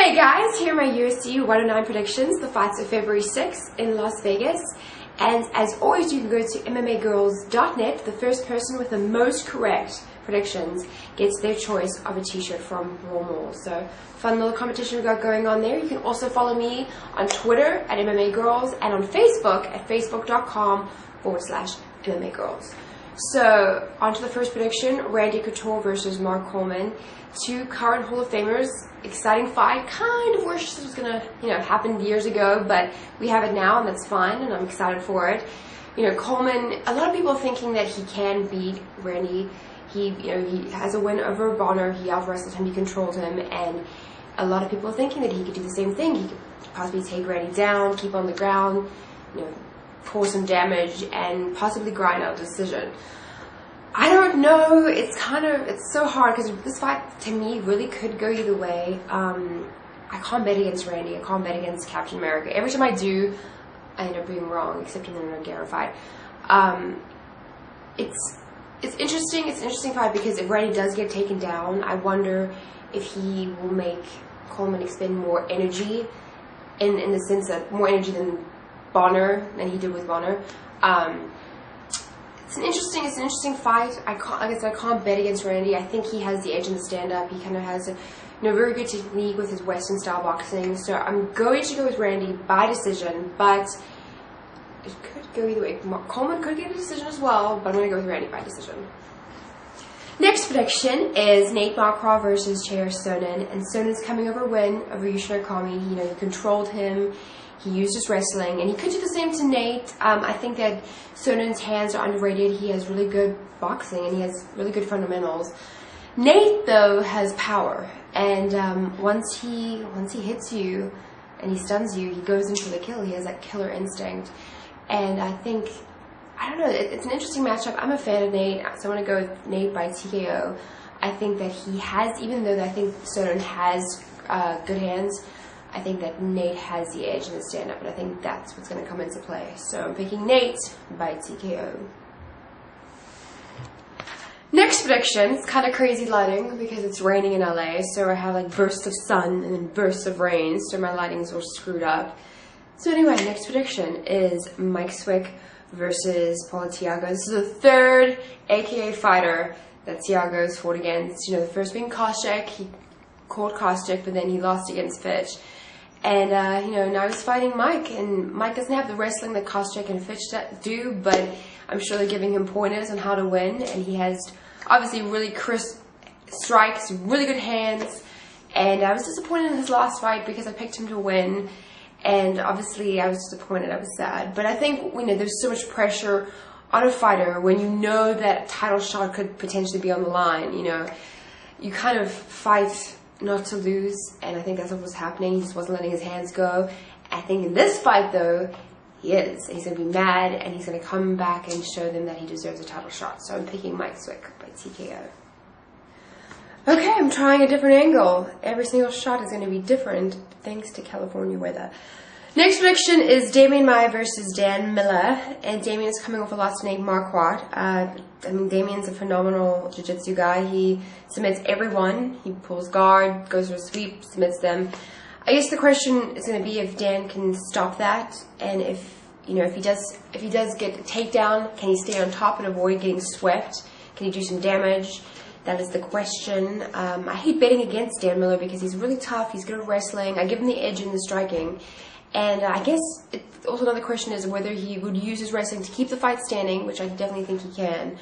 Hey guys, here are my UFC 109 predictions. The fights are February 6th in Las Vegas. And as always, you can go to MMAgirls.net. The first person with the most correct predictions gets their choice of a t-shirt from Raw Mall. So, fun little competition we got going on there. You can also follow me on Twitter at MMAgirls and on Facebook at facebook.com/MMAgirls. So, on to the first prediction, Randy Couture versus Mark Coleman. Two current Hall of Famers. Exciting fight. Kind of wish this was gonna, happen years ago, but we have it now, and that's fine, and I'm excited for it. Coleman. A lot of people are thinking that he can beat Randy. He has a win over Bonner. He out-wrestled him. He controlled him, and a lot of people are thinking that he could do the same thing. He could possibly take Randy down, keep on the ground, cause some damage, and possibly grind out a decision. I don't know. It's so hard because this fight to me really could go either way. I can't bet against Randy. I can't bet against Captain America. Every time I do, I end up being wrong, except in the Nogueira fight. It's interesting. It's an interesting fight because if Randy does get taken down, I wonder if he will make Coleman expend more energy, in the sense that more energy than he did with Bonner. It's an interesting fight. Like I said, I can't bet against Randy. I think he has the edge in the stand-up. He kind of has a very good technique with his Western style boxing. So I'm going to go with Randy by decision, but it could go either way. Coleman could get a decision as well, but I'm going to go with Randy by decision. Next prediction is Nate Marquardt versus Chair Sonnen, and Sonnen's coming over a win over Yushin Okami. He controlled him. He used his wrestling, and he could do the same to Nate. I think that Sonnen's hands are underrated. He has really good boxing, and he has really good fundamentals. Nate, though, has power, and once he hits you and he stuns you, he goes in for the kill. He has that killer instinct, and I don't know, it's an interesting matchup. I'm a fan of Nate, so I'm going to go with Nate by TKO. I think that he has, even though I think Sonnen has good hands, I think that Nate has the edge in the stand-up, and I think that's what's going to come into play. So I'm picking Nate by TKO. Next prediction, it's kind of crazy lighting because it's raining in LA, so I have like bursts of sun and then bursts of rain, so my lighting's all screwed up. So anyway, next prediction is Mike Swick versus Paulo Thiago. This is the third AKA fighter that Thiago's fought against. The first being Koscheck. He called Koscheck, but then he lost against Fitch. And, now he's fighting Mike, and Mike doesn't have the wrestling that Koscheck and Fitch do, but I'm sure they're giving him pointers on how to win, and he has obviously really crisp strikes, really good hands, and I was disappointed in his last fight because I picked him to win, and obviously I was disappointed, I was sad, but I think, there's so much pressure on a fighter when you know that a title shot could potentially be on the line, you kind of fight not to lose, and I think that's what was happening. He just wasn't letting his hands go. I think in this fight, though, he is. He's going to be mad, and he's going to come back and show them that he deserves a title shot. So I'm picking Mike Swick by TKO. Okay, I'm trying a different angle. Every single shot is going to be different, thanks to California weather. Next prediction is Damian Maia versus Dan Miller, and Damian is coming off a loss to Nate Marquardt. Damian's a phenomenal jiu-jitsu guy. He submits everyone. He pulls guard, goes for a sweep, submits them. I guess the question is going to be if Dan can stop that, and if he does get a takedown, can he stay on top and avoid getting swept? Can he do some damage? That is the question. I hate betting against Dan Miller because he's really tough. He's good at wrestling. I give him the edge in the striking. And I guess also another question is whether he would use his wrestling to keep the fight standing, which I definitely think he can.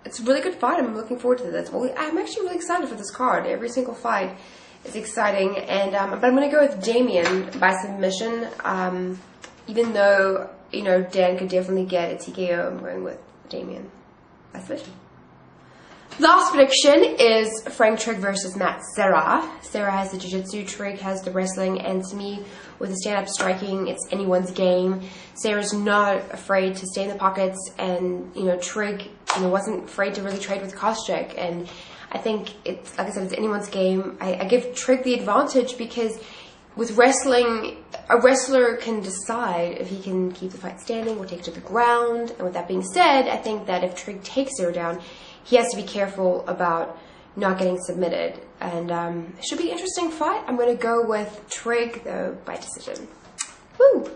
It's a really good fight. I'm looking forward to this. I'm actually really excited for this card. Every single fight is exciting. And but I'm going to go with Damian by submission. Even though, Dan could definitely get a TKO, I'm going with Damian by submission. Last prediction is Frank Trigg versus Matt Serra. Serra has the jiu-jitsu, Trigg has the wrestling, and to me, with the stand-up striking, it's anyone's game. Serra's not afraid to stay in the pockets, and, Trigg, wasn't afraid to really trade with Koscheck, and I think it's, like I said, it's anyone's game. I give Trigg the advantage because with wrestling, a wrestler can decide if he can keep the fight standing or take it to the ground, and with that being said, I think that if Trigg takes Serra down, he has to be careful about, not getting submitted. And it should be an interesting fight. I'm going to go with Trig, though, by decision. Woo!